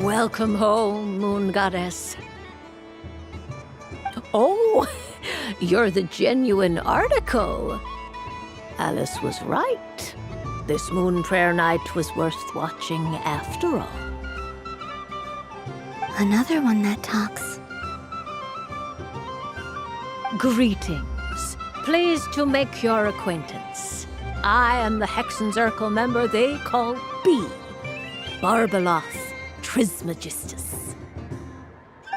Welcome home, Moon Goddess. Oh, you're the genuine article. Alice was right. This moon prayer night was worth watching after all. Another one that talks. Greetings. Pleased to make your acquaintance. I am the Hexenzirkel member they call B. Barbeloth Trismegistus.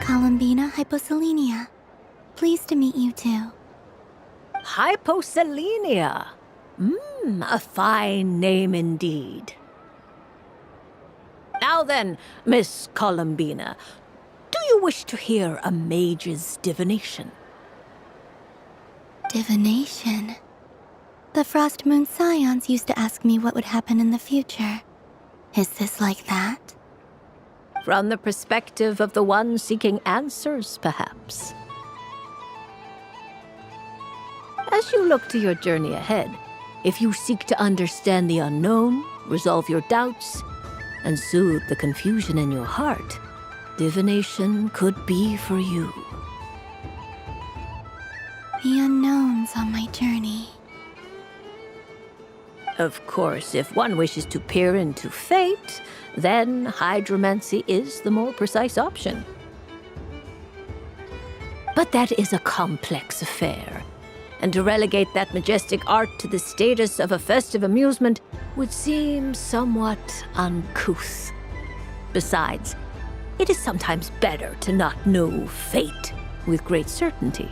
Colombina hyposelenia. Pleased to meet you too. Hyposelenia. A fine name indeed. Now then, Miss Colombina, do you wish to hear a mage's divination? Divination? The Frost Moon Scions used to ask me what would happen in the future. Is this like that? From the perspective of the one seeking answers, perhaps. As you look to your journey ahead, if you seek to understand the unknown, resolve your doubts, and soothe the confusion in your heart, divination could be for you. The unknowns on my journey. Of course, if one wishes to peer into fate, then hydromancy is the more precise option. But that is a complex affair, and to relegate that majestic art to the status of a festive amusement would seem somewhat uncouth. Besides, it is sometimes better to not know fate with great certainty.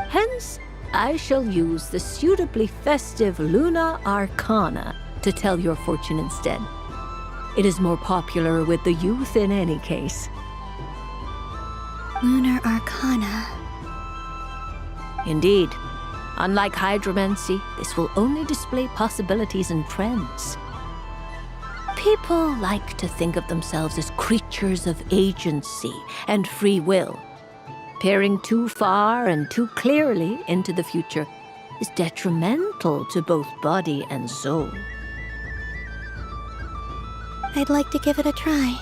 Hence, I shall use the suitably festive Lunar Arcana to tell your fortune instead. It is more popular with the youth in any case. Lunar Arcana. Indeed. Unlike hydromancy, this will only display possibilities and trends. People like to think of themselves as creatures of agency and free will. Peering too far and too clearly into the future is detrimental to both body and soul. I'd like to give it a try.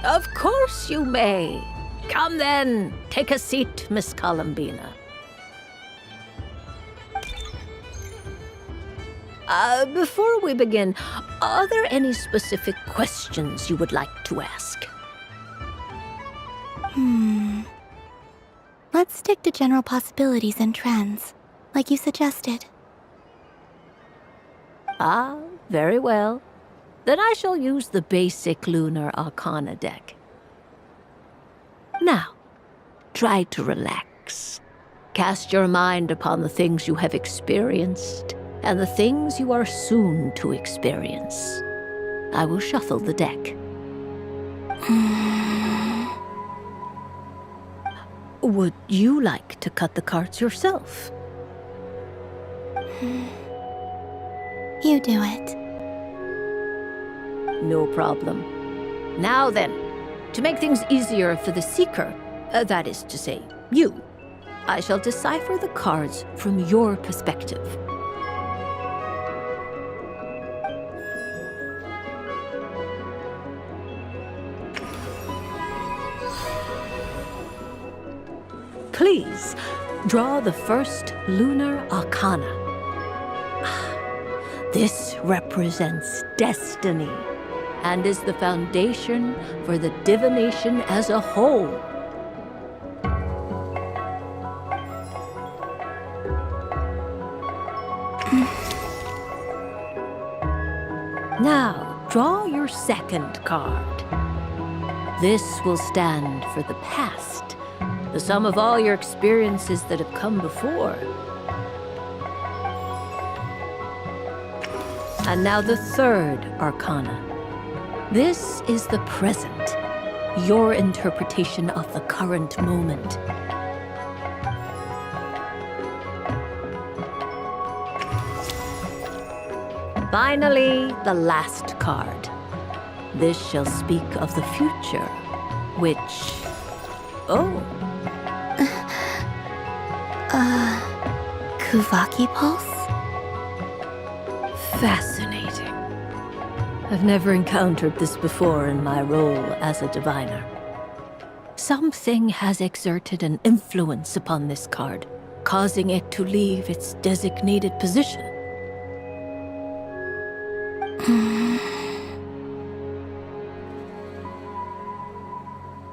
Of course you may. Come then, take a seat, Miss Colombina. Before we begin, are there any specific questions you would like to ask? Let's stick to general possibilities and trends, like you suggested. Ah, very well. Then I shall use the basic Lunar Arcana deck. Now, try to relax. Cast your mind upon the things you have experienced and the things you are soon to experience. I will shuffle the deck. Would you like to cut the cards yourself? You do it. No problem. Now then, to make things easier for the seeker, that is to say, you, I shall decipher the cards from your perspective. Please, draw the first Lunar Arcana. This represents destiny and is the foundation for the divination as a whole. Now, draw your second card. This will stand for the past, the sum of all your experiences that have come before. And now the third Arcana. This is the present, your interpretation of the current moment. Finally, the last card. This shall speak of the future, which... Oh. Kuvaki Pulse? Fascinating. I've never encountered this before in my role as a diviner. Something has exerted an influence upon this card, causing it to leave its designated position.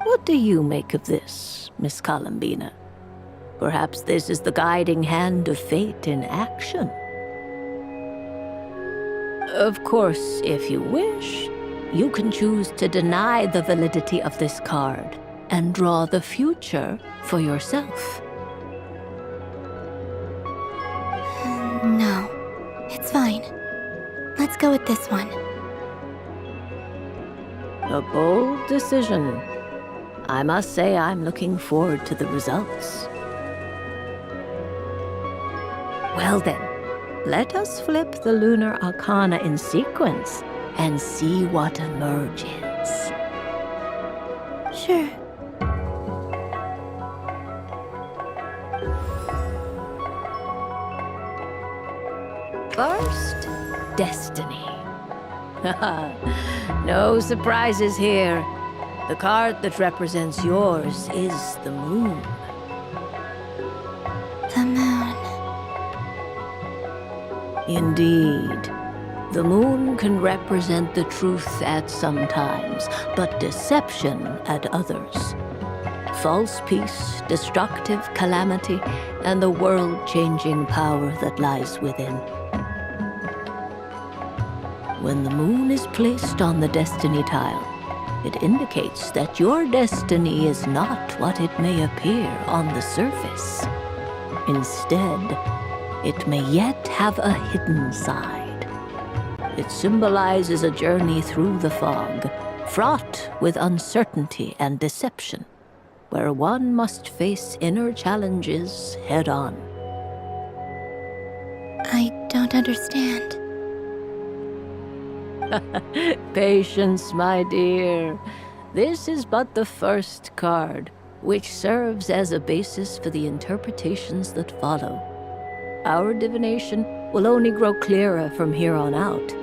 What do you make of this, Miss Colombina? Perhaps this is the guiding hand of fate in action. Of course, if you wish, you can choose to deny the validity of this card and draw the future for yourself. No, it's fine. Let's go with this one. A bold decision. I must say I'm looking forward to the results. Well then, let us flip the lunar arcana in sequence and see what emerges. Sure. First, destiny. No surprises here. The card that represents yours is the moon. The moon. Indeed. The moon can represent the truth at some times, but deception at others. False peace, destructive calamity, and the world-changing power that lies within. When the moon is placed on the destiny tile, it indicates that your destiny is not what it may appear on the surface. Instead, it may yet have a hidden side. It symbolizes a journey through the fog, fraught with uncertainty and deception, where one must face inner challenges head-on. I don't understand. Patience, my dear. This is but the first card, which serves as a basis for the interpretations that follow. Our divination will only grow clearer from here on out.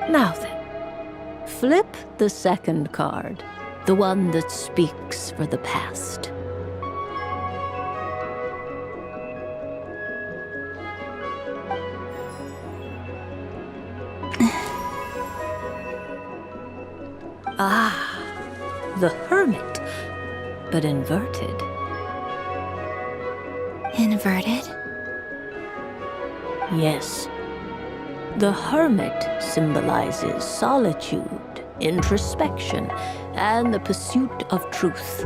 Now then, flip the second card, the one that speaks for the past. Ah, the Hermit, but inverted. Inverted? Yes. The Hermit symbolizes solitude, introspection, and the pursuit of truth.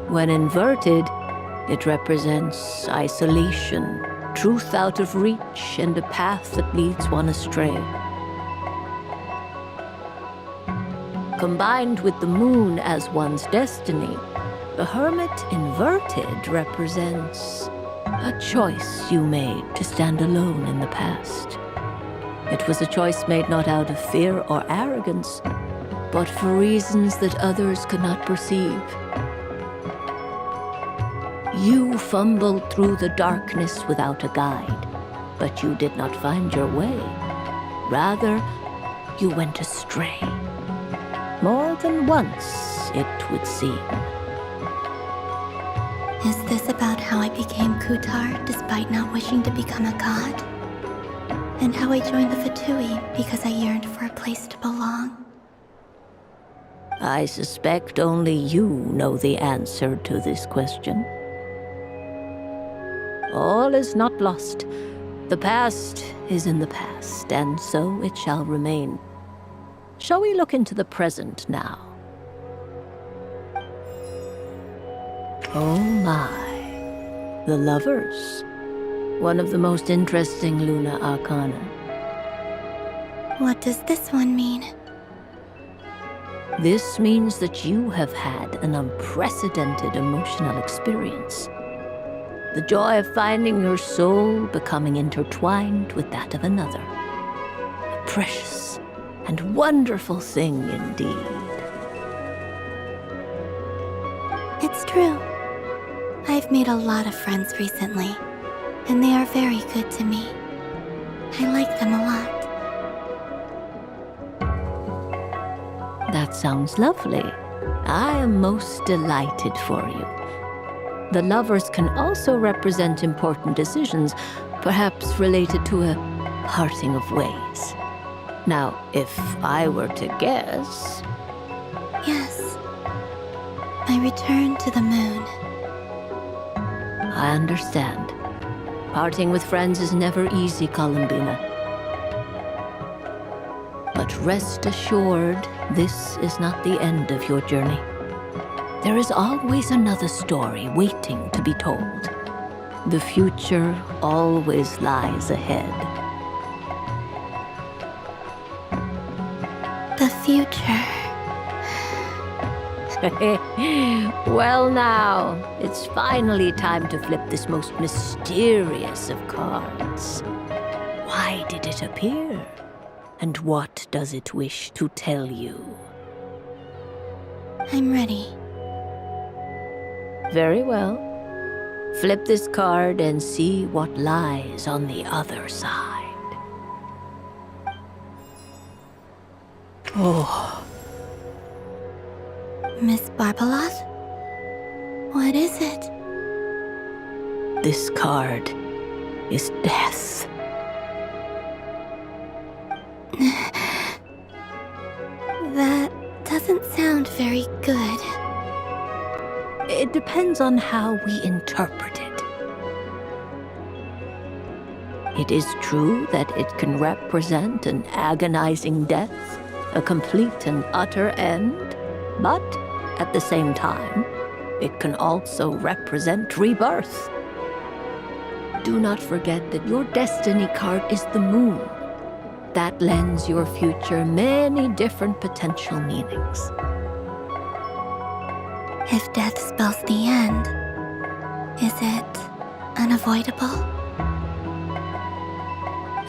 When inverted, it represents isolation, truth out of reach, and a path that leads one astray. Combined with the moon as one's destiny, the Hermit inverted represents a choice you made to stand alone in the past. It was a choice made not out of fear or arrogance, but for reasons that others could not perceive. You fumbled through the darkness without a guide, but you did not find your way. Rather, you went astray. More than once, it would seem. Is this about how I became Kutar despite not wishing to become a god? And how I joined the Fatui because I yearned for a place to belong? I suspect only you know the answer to this question. All is not lost. The past is in the past, and so it shall remain. Shall we look into the present now? Oh my. The Lovers. One of the most interesting lunar arcana. What does this one mean? This means that you have had an unprecedented emotional experience. The joy of finding your soul becoming intertwined with that of another. A precious and wonderful thing indeed. It's true. I've made a lot of friends recently, and they are very good to me. I like them a lot. That sounds lovely. I am most delighted for you. The lovers can also represent important decisions, perhaps related to a parting of ways. Now, if I were to guess... Yes. My return to the moon. I understand. Parting with friends is never easy, Colombina. But rest assured, this is not the end of your journey. There is always another story waiting to be told. The future always lies ahead. The future. Well now, it's finally time to flip this most mysterious of cards. Why did it appear? And what does it wish to tell you? I'm ready. Very well. Flip this card and see what lies on the other side. Oh. Miss Barbeloth? What is it? This card is death. That doesn't sound very good. It depends on how we interpret it. It is true that it can represent an agonizing death, a complete and utter end, but at the same time, it can also represent rebirth. Do not forget that your destiny card is the moon. That lends your future many different potential meanings. If death spells the end, is it unavoidable?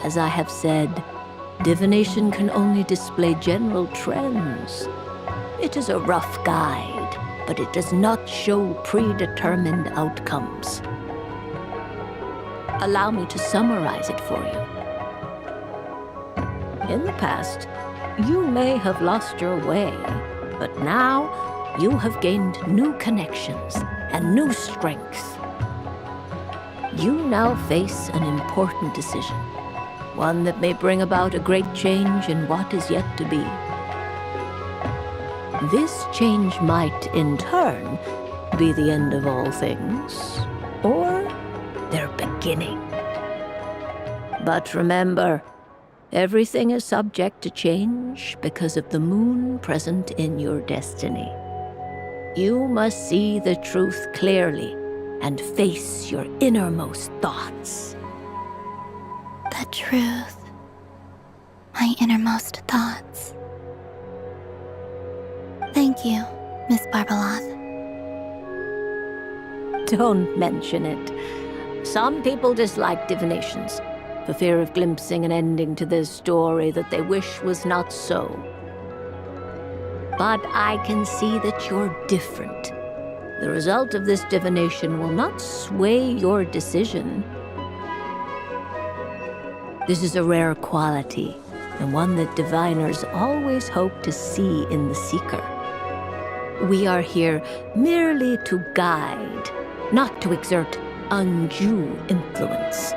As I have said, divination can only display general trends. It is a rough guide, but it does not show predetermined outcomes. Allow me to summarize it for you. In the past, you may have lost your way, but now you have gained new connections and new strength. You now face an important decision, one that may bring about a great change in what is yet to be. This change might, in turn, be the end of all things, or their beginning. But remember, everything is subject to change because of the moon present in your destiny. You must see the truth clearly and face your innermost thoughts. The truth. My innermost thoughts. Thank you, Miss Barbeloth. Don't mention it. Some people dislike divinations, for fear of glimpsing an ending to their story that they wish was not so. But I can see that you're different. The result of this divination will not sway your decision. This is a rare quality, and one that diviners always hope to see in the seeker. We are here merely to guide, not to exert undue influence.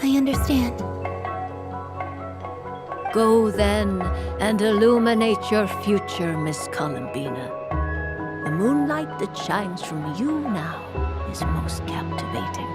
I understand. Go then and illuminate your future, Miss Colombina. The moonlight that shines from you now is most captivating.